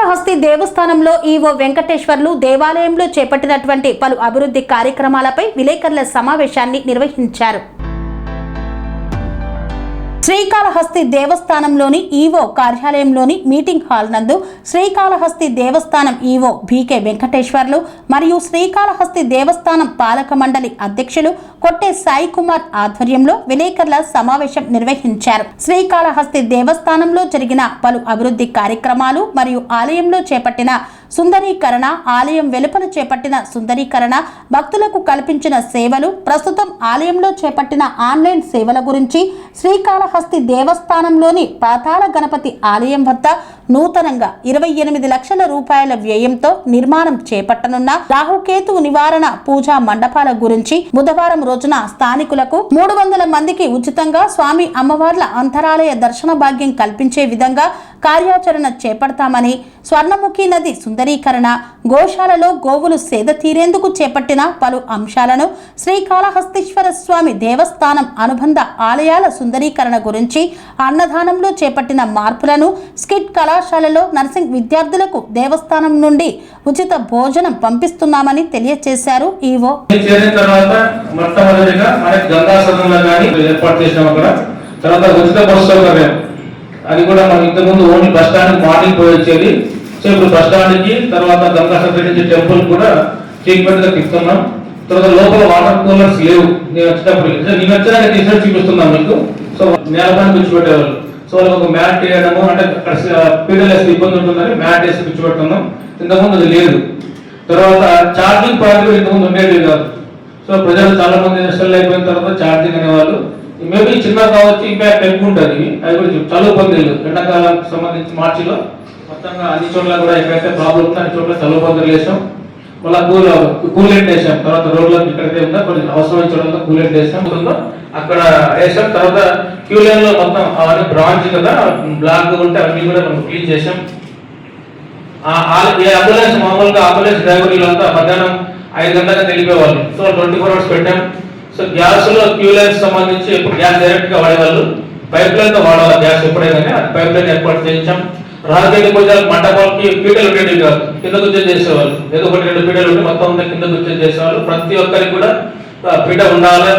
శ్రీకాళహస్తి దేవస్థానంలో ఈవో వెంకటేశ్వర్లు దేవాలయంలో చేపట్టినటువంటి పలు అభివృద్ధి కార్యక్రమాలపై విలేకరుల సమావేశాన్ని నిర్వహించారు. శ్రీకాళహస్తి దేవస్థానంలోని ఈవో కార్యాలయంలోని మీటింగ్ హాల్ నందు శ్రీకాళహస్తి దేవస్థానం ఈవో బీకే వెంకటేశ్వర్లు మరియు శ్రీకాళహస్తి దేవస్థానం పాలక మండలి అధ్యక్షులు కొట్టే సాయి కుమార్ ఆధ్వర్యంలో విలేకరుల సమావేశం నిర్వహించారు. శ్రీకాళహస్తి దేవస్థానంలో జరిగిన పలు అభివృద్ధి కార్యక్రమాలు మరియు ఆలయంలో చేపట్టిన సుందరీకరణ, ఆలయం వెలుపల చేపట్టిన సుందరీకరణ, భక్తులకు కల్పించిన సేవలు, ప్రస్తుతం ఆలయంలో చేపట్టిన ఆన్లైన్ సేవల గురించి, శ్రీకాళహస్తి దేవస్థానంలోని పాతాళ గణపతి ఆలయం వద్ద నూతనంగా 28 లక్షల రూపాయల వ్యయంతో నిర్మాణం చేపట్టనున్న రాహుకేతు నివారణ పూజా మండపాల గురించి, బుధవారం రోజున స్థానికులకు 300 మందికి ఉచితంగా స్వామి అమ్మవార్ల అంతరాలయ దర్శన భాగ్యం కల్పించే విధంగా కార్యాచరణ చేపడతామని, స్వర్ణముఖి నది సుందరీకరణ, గోశాలలో గోవులు సేద తీరేందుకు చేపట్టిన పలు అంశాలను, శ్రీకాళహస్తీశ్వర స్వామి దేవస్థానం అనుబంధ ఆలయాల సుందరీకరణ గురించి, అన్నదానంలో చేపట్టిన మార్పులను, స్కిట్ కళాశాలలో నర్సింగ్ విద్యార్థులకు దేవస్థానం నుండి ఉచిత భోజనం పంపిస్తున్నామని తెలియజేశారు. ఈవో అది కూడా మనం ఇంతకుముందు ఓన్లీ బస్ స్టాండ్ మార్నింగ్ పోయి వచ్చేది. సో ఇప్పుడు బస్ స్టాండ్కి తర్వాత గంగా సపరేట్ నుంచి టెంపుల్ కూడా ట్రీట్మెంట్ గా తిప్పుతున్నాం. తర్వాత లోపల వాటర్ కూలర్స్ లేవు. నేను వచ్చినప్పుడు నేను వచ్చినాక టీషర్ట్ చూపిస్తున్నాం మీకు. సో నేలపైన కూర్చోబెట్టేవాళ్ళు. సో వాళ్ళకి ఒక మ్యాట్ వేయడము, అంటే అక్కడ పీడలు వేస్తే ఇబ్బంది ఉంటుందని మ్యాట్ వేసి కూర్చోబెడుతున్నాం. ఇంతకుముందు అది లేదు. తర్వాత ఛార్జింగ్ పాయింట్ కూడా ఇంతకుముందు ఉండేది కాదు. సో ప్రజలు చాలా మంది ఇన్స్టాల్ అయిపోయిన తర్వాత ఛార్జింగ్ అనేవాళ్ళు మేబీ చిన్న కావచ్చు, ఇంపాక్ట్ ఎక్కువ ఉంటుంది. అది కూడా చలువ పందిళ్ళు ఎండాకాలానికి సంబంధించి మార్చిలో మొత్తంగా అన్ని చోట్ల కూడా ఎక్కడైతే ప్రాబ్లం ఉందో అన్ని చోట్ల చలువ పందిళ్ళు వేసాం. మళ్ళీ కూలెంట్ వేసాం. తర్వాత రోడ్లో ఎక్కడైతే ఉందో కొన్ని అవసరమైన చోట్ల కూలెంట్ వేసాం. అక్కడ వేసాం. తర్వాత క్యూ లైన్ లో మొత్తం అవన్నీ బ్రాంచ్ కదా బ్లాక్ ఉంటే అన్ని కూడా మనం క్లీన్ చేసాం. అంబులెన్స్ మామూలుగా అంబులెన్స్ డ్రైవర్లు అంతా మధ్యాహ్నం 5 గంటలకు వెళ్ళిపోయేవాళ్ళు. సో 24 hours పెట్టాం. సో గ్యాస్ లో క్యూ లైన్స్ సంబంధించి ఇప్పుడు గ్యాస్ డైరెక్ట్ గా వాడేవాళ్ళు, పైప్ లైన్ తో వాడాలి గ్యాస్ ఎప్పుడైనా. అది పైప్ లైన్ ఏర్పాటు చేయించాం. రాజకీయ పూజలు మండపాలకి పీటలు ఉండేవి కాదు, కింద కూర్చొని చేసేవాళ్ళు. ఏదో 1-2 పీటలు ఉంటే మొత్తం అంతా కింద కూర్చొని చేసేవాళ్ళు. ప్రతి ఒక్కరికి కూడా పీట ఉండాలి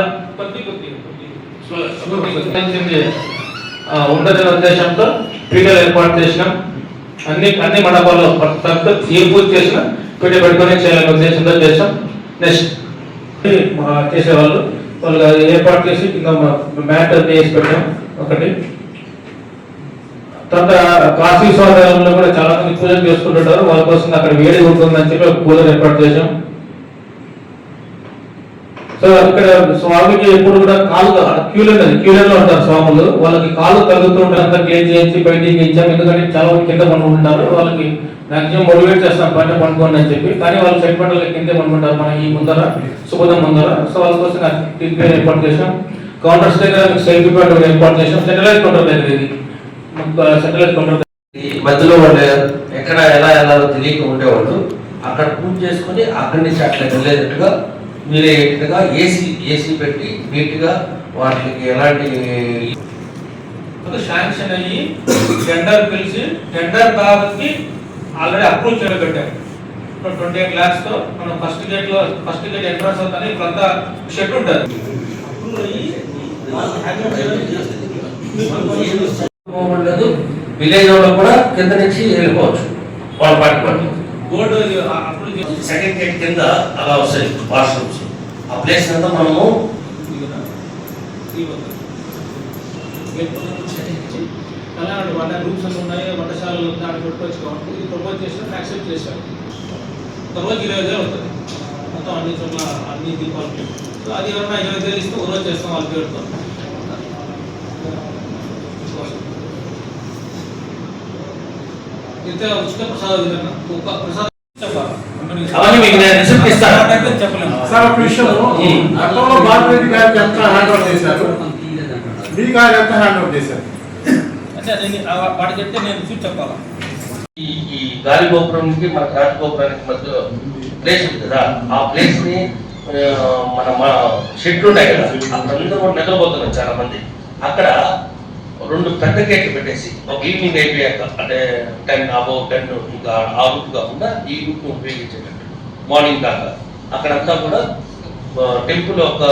ఉండదనే ఉద్దేశంతో పీటలు ఏర్పాటు చేసినాం. అన్ని మండపాల్లో ఏ పూజ చేసినా పీట పెట్టుకొని చేయాలనే ఉద్దేశంతో చేసాం. నెక్స్ట్ చేసేవాళ్ళు వాళ్ళు ఏర్పాటు చేసి కింద మ్యాట్ వేసి పెట్టాం ఒకటి. తర్వాత కాశీ స్వాతంలో కూడా చాలా మంది పూజలు చేసుకుంటుంటారు. వాళ్ళ కోసం అక్కడ వేడి ఉంటుందని చెప్పి ఒక పూజలు ఏర్పాటు చేసాం. సో ఇక్కడ స్వామికి ఎప్పుడు కూడా కాలు క్యూలైన్ లో ఉంటారు స్వాములు. వాళ్ళకి కాలు తగ్గుతూ ఉంటారు. అంతా క్లీన్ చేయించి బయటికి ఇచ్చాం. ఎందుకంటే చాలా కింద పనుకుంటున్నారు. వాళ్ళకి మాక్సిమం మోటివేట్ చేస్తాం పైన పండుకోండి అని చెప్పి. కానీ వాళ్ళు సెగ్మెంట్ల కిందే పనుకుంటారు మన ఈ ముందర సుబోధం ముందర. సో వాళ్ళ కోసం ఏర్పాటు చేసాం. కౌంటర్స్ దగ్గర సెల్ఫీ పాయింట్ ఏర్పాటు చేసాం. సెటిలైజ్ కౌంటర్ దగ్గర ఇది సెటిలైజ్ కౌంటర్ మధ్యలో వాళ్ళు ఎక్కడ ఎలా తెలియక ఉండేవాళ్ళు. అక్కడ పూజ చేసుకుని అక్కడి నుంచి అట్లా వెళ్ళేటట్టుగా మీరేట్టుగా ఏసీ పెట్టి నీట్ గా వాటికి ఎలాంటి శాంక్షన్ అయ్యి టెండర్ పిలిచి టెండర్ కాబట్టి ఆల్రెడీ అప్రూవ్ చేయబెట్టారు. 28 lakhs తో మనం ఫస్ట్ గేట్ ఎంట్రన్స్ అవుతానే ఇప్పుడంతా షెడ్ ఉంటుంది. విలేజ్ వాళ్ళు కూడా కింద నుంచి వెళ్ళిపోవచ్చు వాళ్ళ పాటి బోర్డు. సెకండ్ గేట్ కింద అలా వస్తాయి వాష్రూమ్స్. ఆ ప్లేస్ అంతా మనము అలాంటి వాళ్ళ రూమ్స్ అన్నీ ఉన్నాయి, వంటశాలలు దాన్ని పెట్టుకోవచ్చు. కాబట్టి ఇది ప్రపోజ్ చేసినప్పుడు యాక్సెప్ట్ చేశారు. తర్వాత 20,000 అవుతుంది మొత్తం అన్ని చోట్ల అన్ని దీపాలకి. సో అది ఎవరైనా 20,000 ఇస్తే ఒక రోజు చేస్తాం వాళ్ళ పేరుతో. ఇంత ఉచిత ప్రసాద విధానం ఒక ప్రసాదం చెప్పాలి. అవన్నీ మీకు నేను రిసిప్ట్ ఇస్తాను. చెప్పలేము సార్ ఒక విషయం, గతంలో బాలరెడ్డి గారికి ఎంత హ్యాండ్ ఓవర్ చేశారు, మీ గారు ఎంత హ్యాండ్ ఓవర్ చేశారు అంటే వాడు చెప్తే నేను రిసిప్ట్ చెప్పాలా. ఈ గాలి గోపురానికి మన ఘాట్ గోపురానికి మధ్య ప్లేస్ ఉంది కదా, ఆ ప్లేస్ ని మన షెడ్లు ఉంటాయి కదా, అక్కడందరూ నిద్రపోతున్నారు చాలా మంది. అక్కడ 2 పెద్ద గేట్లు పెట్టేసి ఒక ఈవినింగ్ అయిపోయాక అంటే 10 above 10 ఇంకా ఆ రూట్ కాకుండా ఈ రూట్ ఉపయోగించేటట్టు మార్నింగ్ దాకా అక్కడంతా కూడా టెంపుల్ ఒక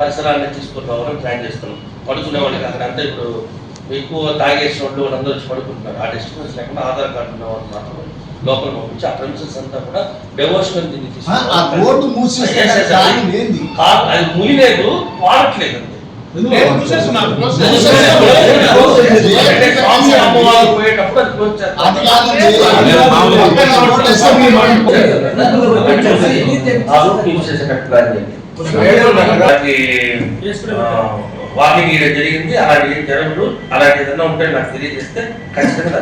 పరిసరాన్ని తీసుకుని రావాలని ప్లాన్ చేస్తున్నాం. పడుకునే వాళ్ళకి అక్కడంతా ఇప్పుడు ఎక్కువ తాగేసిన వాళ్ళు వాళ్ళందరూ వచ్చి పడుకుంటున్నారు. ఆ డిస్టర్బెన్స్ లేకుండా ఆధార్ కార్డు ఉన్న వాళ్ళు మాత్రం లోపల పంపించి ఆ ప్రెమిసెస్ అంతా కూడా డెవోషనల్ దీన్ని అది మునిలేదు వాడట్లేదు అంతే. అమ్మవారు పోయేటప్పుడు అది క్లోజ్ వార్నింగ్ ఇవ్వడం జరిగింది. అలాంటి ఏం జరగదు. అలాంటి ఏదైనా ఉంటే నాకు తెలియజేస్తే ఖచ్చితంగా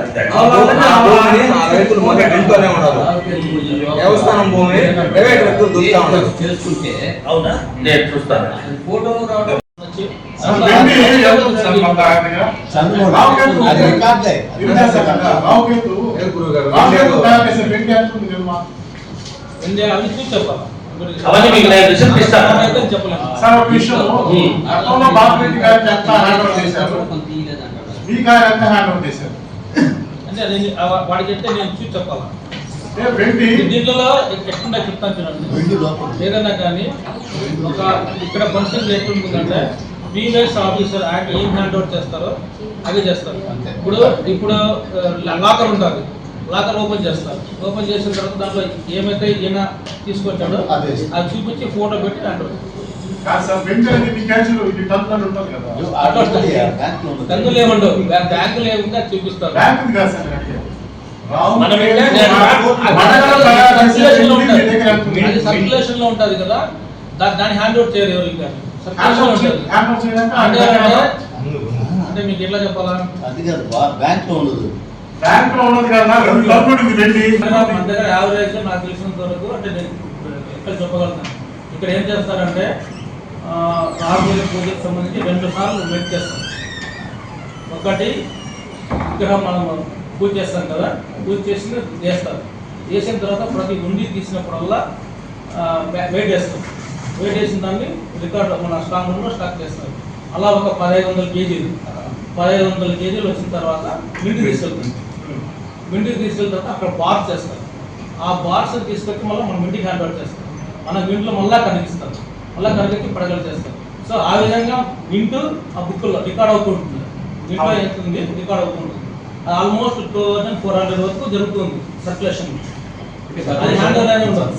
దేవస్థానం భూమి ప్రైవేట్ వ్యక్తులు దొరుకుతా ఉన్నారు. తెలుసుకుంటే అవునా నేను చూస్తాను. అవన్నీ మీకు నేను రిసిప్ట్ ఇస్తాను. సార్ ఒక విషయం, అర్థంలో బాబురెడ్డి గారికి ఎంత హ్యాండ్ ఓవర్ చేశారు, మీ గారు ఎంత హ్యాండ్ ఓవర్ చేశారు అంటే వాడికి చెప్తే నేను చూసి చెప్పాలా? వెండి దీంట్లో ఎట్లుండా చెప్తాను చూడండి. ఏదన్నా కానీ ఒక ఇక్కడ ఫంక్షన్ ఎట్లుంటుందంటే వీఎస్ ఆఫీసర్ ఆయన ఏం హ్యాండ్ ఓవర్ చేస్తారో అవి చేస్తారు. ఇప్పుడు లాకర్ ఉంటుంది, లాకర్ ఓపెన్ చేస్తారు. ఓపెన్ చేసిన తర్వాత దాంట్లో ఏమైతే ఈయన తీసుకొచ్చాడో అది చూపించి ఫోటో పెట్టి హ్యాండ్ ఓవర్. టన్నులు ఏమండవు, బ్యాంకులు ఏముందో చూపిస్తారు. సర్క్యులేషన్ లో ఉంటది కదా, దాన్ని హ్యాండ్ అవుట్ చేయరు ఎవరికి కానీ. అంటే మీకు ఎట్లా చెప్పాలా? బ్యాంక్ లో ఉన్నది కదా, మన దగ్గర యావరేజ్ నాకు తెలిసినంత వరకు అంటే నేను ఎక్కడ చెప్పగలుగుతాను. ఇక్కడ ఏం చేస్తారంటే రాజుల పూజకు సంబంధించి 2 సార్లు వెయిట్ చేస్తాం. ఒకటి విగ్రహం మనం పూజ చేస్తాం కదా, పూజ చేసి చేస్తారు. చేసిన తర్వాత ప్రతి ఉండి తీసినప్పుడల్లా వెయిట్ చేస్తాం. వెయిట్ చేసిన దాన్ని రికార్డ్ మన స్ట్రాంగ్ రూమ్లో స్టాక్ చేస్తారు. అలా ఒక 1500 కేజీలు 1500 కేజీలు వచ్చిన తర్వాత మింటికి తీసుకెళ్తాం. మింటికి తీసుకెళ్ళిన తర్వాత అక్కడ బార్స్ చేస్తారు. ఆ బార్స్ తీసుకొచ్చి మళ్ళీ మనం ఇంటికి హ్యాండ్ ఓవర్ చేస్తాం. మన ఇంట్లో మళ్ళీ కనిపిస్తాం, మళ్ళీ కనిపించి పడగలు చేస్తాం. సో ఆ విధంగా వింటూ ఆ బుక్లో రికార్డ్ అవుతూ ఉంటుంది. ఇంట్లో ఎంత ఉంది రికార్డ్ అవుతూ ఉంటుంది. ఆల్మోస్ట్ 2400 వరకు జరుగుతుంది సర్క్యులేషన్. అది హ్యాండ్ ఓవర్ అనేది ఉంటుంది.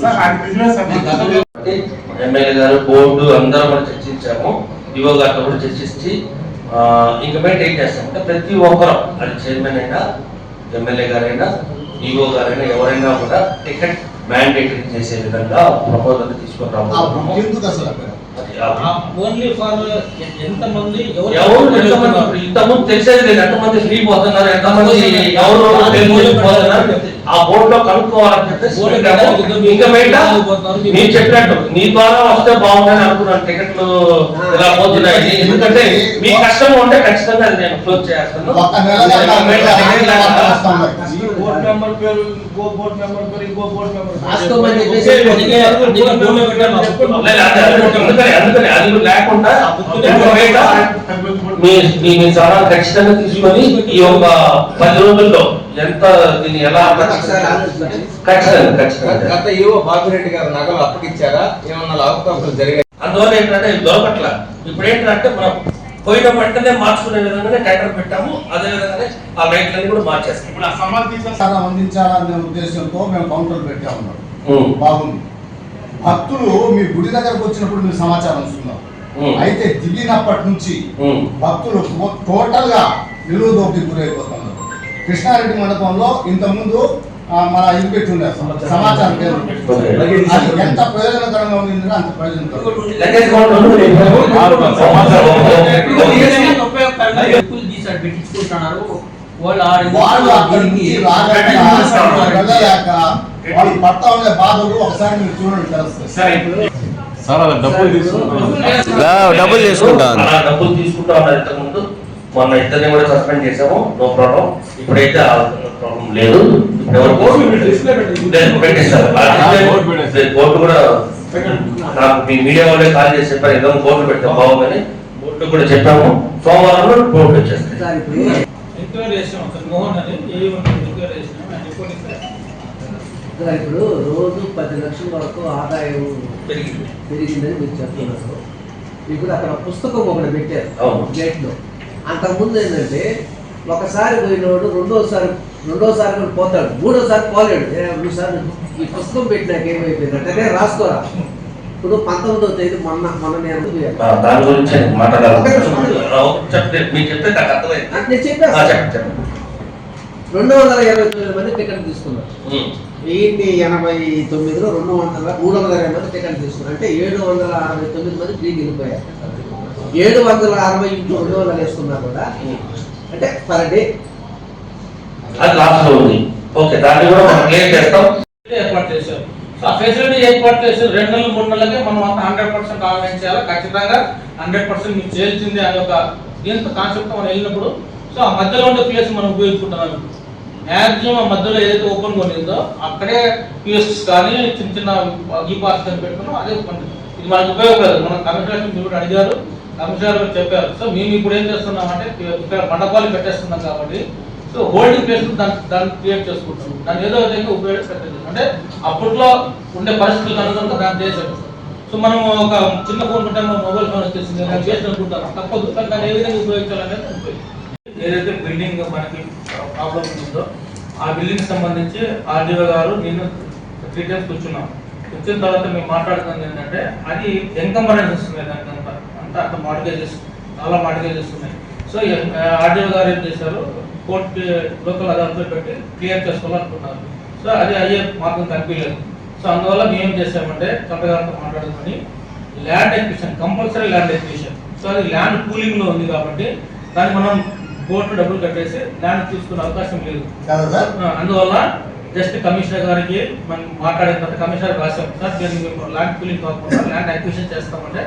ఎమ్మెల్యే గారు బోర్డు అందరూ కూడా చర్చించాము. ఈవో గారితో కూడా చర్చించి ఇంకా మెయింటైన్ చేస్తామంటే ప్రతి ఒక్కరు అది చైర్మన్ అయినా ఎమ్మెల్యే గారైనా ఈవో గారైనా ఎవరైనా కూడా టికెట్ మ్యాండేటరీ చేసే విధంగా ప్రపోజల్ తీసుకొని రాబోతున్నాము. ఓన్లీ ఫర్ ఎంతమంది ఇంతకుముందు తెలిసేది లేదు. ఎంతమంది ఫ్రీ పోతున్నారు, ఎంతమంది ఎవరు పోతున్నారు ఆ బోర్డు లో కనుక్కోవాలని చెప్పేసి ఇంకా బయట మీరు చెప్పినట్టు మీ ద్వారా వస్తే బాగుందని అనుకున్నాను. టికెట్లు ఇలా పోతున్నాయి, ఎందుకంటే మీ కష్టం ఉంటే ఖచ్చితంగా అది నేను క్లోజ్ చేస్తాను. అందుకని అది లేకుండా మీ సలహా ఖచ్చితంగా తీసుకొని ఈ ఒక 10 రోజుల్లో ఎంత దీన్ని ఎలా గత ఈవో బాబురెడ్డి గారు నగలు అప్పగిచ్చారా, ఏమన్నా అవకాశాలు జరిగాయి? అందువల్ల ఏంటంటే ఇది దొరకట్ల. ఇప్పుడు ఏంటంటే మనం పోయిన వెంటనే మార్చుకునే విధంగానే టెండర్ పెట్టాము. అదే విధంగానే ఆ లైట్లన్నీ కూడా మార్చేస్తాం. ఇప్పుడు ఆ సమాధి అందించాలనే ఉద్దేశంతో మేము కౌంటర్ పెట్టా ఉన్నాం. బాగుంది. భక్తులు మీ గుడి దగ్గరకు వచ్చినప్పుడు మీరు సమాచారం ఇస్తున్నారు. అయితే దిగినప్పటి నుంచి భక్తులు టోటల్ గా నిలువు దోపిడీకి గురైపోతున్నారు. కృష్ణారెడ్డి మండపంలో ఇంతకుముందు మన ఇది పెట్టి ఉండే సమాచారం కేంద్రం ఎంత ప్రయోజనకరంగా ఉంది అంత ప్రయోజనకరం. వాళ్ళు అక్కడి నుంచి వెళ్ళలేక వాళ్ళు పడతా ఉండే బాధలు ఒకసారి మీరు చూడండి తెలుస్తుంది. డబ్బులు తీసుకుంటా డబ్బులు తీసుకుంటా ఉన్నారు. ఇంతకుముందు మొన్న ఇద్దరిని కూడా సస్పెండ్ చేసాము. No problem. ఇప్పుడైతే ప్రాబ్లం లేదు. పెట్టిస్తారు కోర్టు కూడా నాకు మీ మీడియా వాళ్ళే కాల్ చేసి చెప్పారు ఏదో కోర్టు పెడితే బాగుందని. ఇప్పుడు కూడా చెప్పాము, సోమవారం రిపోర్ట్ వచ్చేస్తాయి. ఎంక్వైరీ చేసాం సార్, మోహన్ అని ఏ ఎంక్వైరీ చేసినాం ఆయన రిపోర్ట్ ఇస్తారు. ఇప్పుడు రోజు 10 లక్షల వరకు ఆదాయం పెరిగిందని మీరు చెప్తున్నారు. ఇప్పుడు అక్కడ పుస్తకం ఒకటి పెట్టారు గేట్లో. అంతకుముందు ఏంటంటే ఒకసారి పోయినోడు రెండోసారి కూడా పోతాడు, మూడోసారి పోలేడు. సార్ ఈ పుస్తకం పెట్టినాక ఏమైపోయిందంటే రాసుకోరా. ఇప్పుడు 19వ తేదీ మొన్న నేను దాని గురించి మాట్లాడాలి. నేను చెప్పాను 229 మంది టికెట్ తీసుకున్నారు. 1089లో 320 మంది టికెట్ తీసుకున్నారు. అంటే 769 మంది ఫ్రీకి వెళ్ళిపోయారు. 760 ఇంటూ 200 వేసుకున్నా కూడా అంటే పర్ డే అది లాస్ట్ ఉంది. ఓకే, దాన్ని కూడా మనం క్లియర్ చేస్తాం. ఏర్పాటు చేశారు. సో ఆ ఫెసిలిటీ ఏర్పాటు చేసి 2 నెలలు 3 నెలలకే మనం అంతా 100% ఆర్గనైజ్ చేయాలి. ఖచ్చితంగా 100% మీకు చేయాల్సిందే అనే ఒక దీంతో కాన్సెప్ట్ మనం వెళ్ళినప్పుడు సో ఆ మధ్యలో ఉండే ప్లేస్ మనం ఉపయోగించుకుంటున్నాం. మ్యాక్సిమం ఆ మధ్యలో ఏదైతే ఓపెన్ ఉండిందో అక్కడే పిఎస్ఎస్ కానీ చిన్న చిన్న ఈ పార్ట్స్ కానీ పెట్టుకున్నాం. అదే ఇది మనకు ఉపయోగపడదు. మనం కమిషనర్ కూడా అడిగారు, కమిషనర్ కూడా చెప్పారు. సో మేము ఇప్పుడు ఏం చేస్తున్నాం అంటే ఇక్కడ మండపాలు పెట్టేస్తున్నాం కాబట్టి సో హోల్డింగ్ ప్లేస్ దాన్ని క్రియేట్ చేసుకుంటాం. దాన్ని ఏదో విధంగా ఉపయోగించలేదు. అంటే అప్పట్లో ఉండే పరిస్థితులు అనుకుంటే దాన్ని చేసాం. సో మనం ఒక చిన్న ఫోన్ ఉంటే మొబైల్ ఫోన్ వచ్చేసింది దాన్ని చేసి అనుకుంటాం, తప్పదు. కానీ దాన్ని ఏ విధంగా ఉపయోగించాలనేది ఏదైతే బిల్డింగ్ మనకి ప్రాబ్లం ఉందో ఆ బిల్డింగ్ సంబంధించి ఆర్డీఓ గారు నేను 3 టైమ్స్ కూర్చున్నాం. వచ్చిన తర్వాత మేము మాట్లాడుతుంది ఏంటంటే అది ఎన్కంబరెన్స్ వస్తున్నాయి. దానికంతా అంతా అంత మార్గేజెస్ చాలా మార్గేజెస్ ఉన్నాయి. సో ఆర్డీఓ గారు ఏం చేశారు, కోర్టు లోకల్ అదాలతో పెట్టి క్లియర్ చేసుకోవాలనుకున్నారు. సో అది అయ్యే మార్గం కనిపించలేదు. సో అందువల్ల మేము ఏం చేసామంటే చట్టగారితో మాట్లాడుకొని land acquisition, compulsory land acquisition. So అది ల్యాండ్ పూలింగ్లో ఉంది కాబట్టి దాన్ని మనం కోర్టు డబ్బులు కట్టేసి ల్యాండ్ తీసుకునే అవకాశం లేదు. అందువల్ల జస్ట్ కమిషనర్ గారికి మనం మాట్లాడిన తర్వాత కమిషనర్ రాశాం, సార్ దీన్ని మేము ల్యాండ్ పూలింగ్ కాకుండా ల్యాండ్ అక్విజిషన్ చేస్తామంటే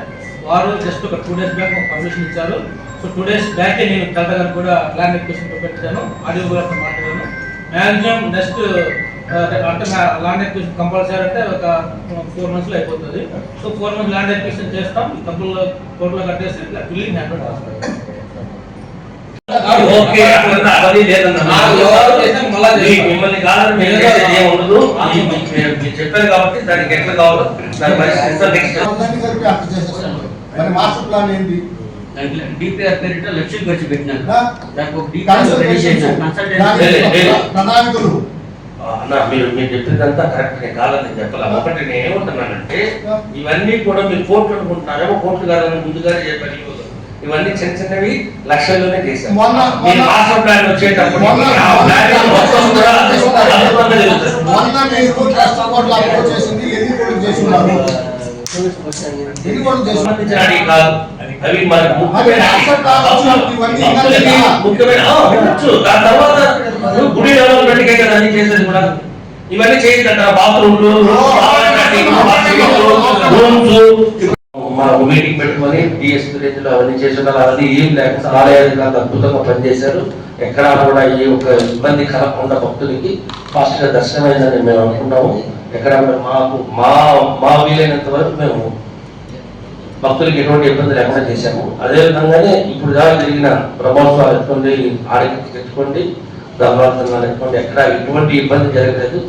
వారు జస్ట్ ఒక 2 days బ్యాక్ పర్మిషన్ ఇచ్చారు. సో 2 days బ్యాకే నేను కలెక్టర్ గారికి కూడా ల్యాండ్ అక్విజిషన్ పెట్టాను, ఆడియో గారితో మాట్లాడాను. మ్యాక్సిమం నెక్స్ట్ అంటే ల్యాండ్ అక్విజిషన్ కంపల్సరీ అంటే ఒక 4 months అయిపోతుంది. సో 4 months ల్యాండ్ అక్విజిషన్ చేస్తాం, డబ్బులు కోర్టులో కట్టేసి బిల్డింగ్ హ్యాండ్ చేస్తాం. మిమ్మల్ని కాదని ఉండదు, మీరు చెప్పారు కాబట్టి దానికి ఎట్లా కావాలో దాని మాస్టర్ ప్లాన్ ఏంటి? డిపిఆర్ పేరిట లక్ష్యం ఖర్చు పెట్టినారు. దానికి ఒక ప్రణాళికలు అన్న మీరు చెప్పేదంతా కరెక్ట్ కాదని చెప్పాలి. ఒకటి నేను ఏమంటున్నానంటే ఇవన్నీ కూడా మీరు కోర్టు అనుకుంటున్నారేమో, కోర్టు కాదని ముందుగానే చెప్పాలి. ఇవన్నీ చిన్న చిన్నవి లక్షల్లోనే చేశారు. మాస్టర్ ప్లాన్ వచ్చేటప్పుడు అవి ముఖ్యమైన దాని తర్వాత గుడి డెవలప్మెంట్ కదా అన్ని చేసేది కూడా. ఇవన్నీ చేసిందంట బాత్రూమ్లు, రూమ్స్. మాకు మీటింగ్ పెట్టుకొని డిఎస్పీ రేంజ్లో అవన్నీ చేస్తున్నారు. అవన్నీ ఏం లేకుండా ఆలయాలు అద్భుతంగా పనిచేశారు. ఎక్కడా కూడా ఏ ఒక్క ఇబ్బంది కలగకుండా భక్తులకి ఫాస్ట్గా దర్శనమైందని మేము అనుకున్నాము. ఎక్కడ మాకు మా వీలైనంత వరకు మేము భక్తులకి ఎటువంటి ఇబ్బంది లేకుండా చేశాము. అదేవిధంగానే ఇప్పుడు దాకా జరిగిన బ్రహ్మోత్సవాలు ఎత్తుకోండి, ఆడికి తెచ్చుకోండి, దర్వార్థనాలు ఎత్తుకోండి, ఎక్కడ ఎటువంటి ఇబ్బంది జరగలేదు,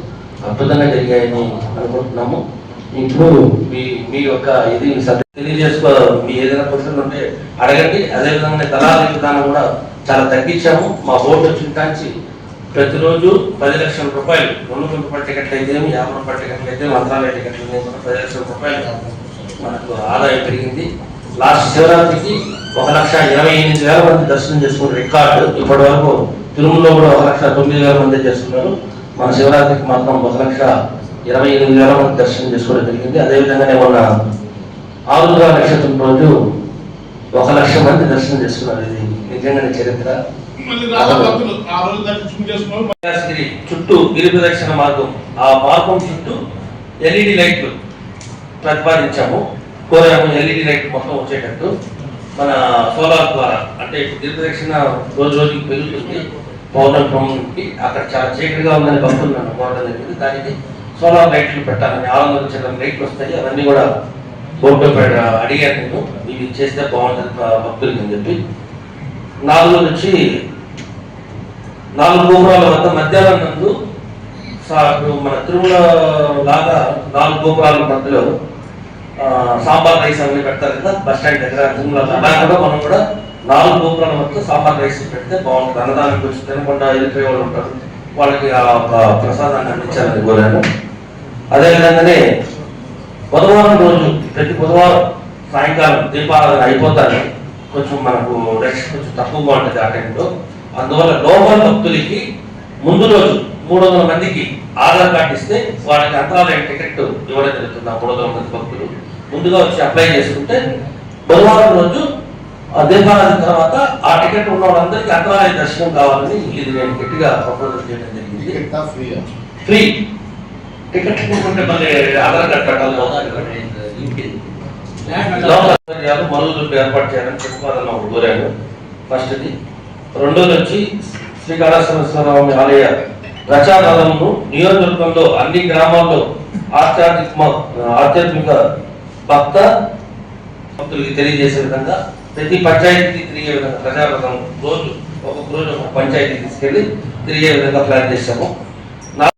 అద్భుతంగా జరిగాయని అనుకుంటున్నాము. ఇప్పుడు మీ యొక్క ఇది తెలియజేసుకో, మీ ఏదైనా క్వశ్చన్ ఉంటే అడగండి. అదేవిధంగా దళారీ విధానం కూడా చాలా తగ్గించాము. మా బోర్డు వచ్చిన కాంచి ప్రతిరోజు 10 లక్షల రూపాయలు, 200 రూపాయల టికెట్లు అయితే 50 రూపాయల టికెట్లు అయితే మంత్రాలయ టికెట్లు 10 లక్షల రూపాయలు మనకు ఆదాయం పెరిగింది. లాస్ట్ శివరాత్రికి 1,28,000 మంది దర్శనం చేసుకున్న రికార్డు. ఇప్పటి వరకు తిరుమలలో కూడా 1,09,000 మంది చేస్తున్నారు. మన శివరాత్రికి మాత్రం 1,28,000 మంది దర్శనం చేసుకోవడం జరిగింది. అదేవిధంగానే మొన్న ఆరుద్ర నక్షత్రం రోజు 1,00,000 మంది దర్శనం చేసుకున్నారు. ఇది నిజంగానే చరిత్ర. చుట్టూ గిరి ప్రదక్షిణ మార్గం, ఆ మార్గం చుట్టూ ఎల్ఈడి లైట్లు ప్రతిపాదించాము, కోరాము. ఎల్ఈడి లైట్ మొత్తం వచ్చేటట్టు మన సోలార్ ద్వారా. అంటే గిరి ప్రదక్షిణ రోజు రోజుకి పెరుగుతుంది. పౌర్ణమికి అక్కడ చాలా చీకటిగా ఉందని భక్తులు నన్ను కోరడం జరిగింది. దానికి సోలార్ లైట్లు పెట్టాలని 600 చిన్న లైట్లు వస్తాయి. అవన్నీ కూడా బోర్డు అడిగాను నేను, ఇవి చేస్తే బాగుంటుంది భక్తులకి అని చెప్పి. 4 నుంచి 4 గోపురాల వద్ద మధ్యాహ్నం నందు మన తిరుమల లాగా 4 గోపురాల మధ్యలో సాంబార్ రైస్ అవి పెడతారు కదా బస్ స్టాండ్ దగ్గర తిరుమల, కూడా మనం కూడా 4 గోపురాల మధ్య సాంబార్ రైస్ పెడితే బాగుంటుంది. అన్నదానికి వచ్చి తినకుండా వెళ్ళిపోయే వాళ్ళు ఉంటారు, వాళ్ళకి ఆ ప్రసాదాన్ని అందించాలని కోరాను. అదేవిధంగానే బుధవారం రోజు ప్రతి బుధవారం సాయంకాలం దీపారాధన అయిపోతాను, కొంచెం మనకు రష్ కొంచెం తక్కువగా ఉంటుంది ఆ టైంలో. అందువల్ల లోకల్ భక్తులకి ముందు రోజు 300 మందికి ఆధార్ కార్డు ఇస్తే వాళ్ళకి అంతరాలయం టికెట్ ఇవ్వడం జరుగుతుంది. ఆ 300 మంది భక్తులు ముందుగా వచ్చి అప్లై చేసుకుంటే బుధవారం రోజు దీపారాధన తర్వాత ఆ టికెట్ ఉన్న వాళ్ళందరికీ అంతరాలయ దర్శనం కావాలని ఇది నేను గట్టిగా ప్రపోజల్ చేయడం జరిగింది. ఫ్రీ టికెట్ తీసుకుంటే మళ్ళీ ఆధార్ కార్డు కట్టాలి, మరుదులు ఏర్పాటు చేయాలని ప్రతిపాదన కోరాను. ఫస్ట్ది. రెండోది వచ్చి శ్రీకాళహస్తీశ్వరస్వామి ఆలయ ప్రచారాలను నియోజకవర్గంలో అన్ని గ్రామాల్లో ఆధ్యాత్మిక భక్తులకి తెలియజేసే విధంగా ప్రతి పంచాయతీకి తిరిగే విధంగా ప్రచారం రోజు ఒక్కొక్క రోజు ఒక పంచాయతీ తీసుకెళ్లి తిరిగే విధంగా ప్లాన్ చేశాము.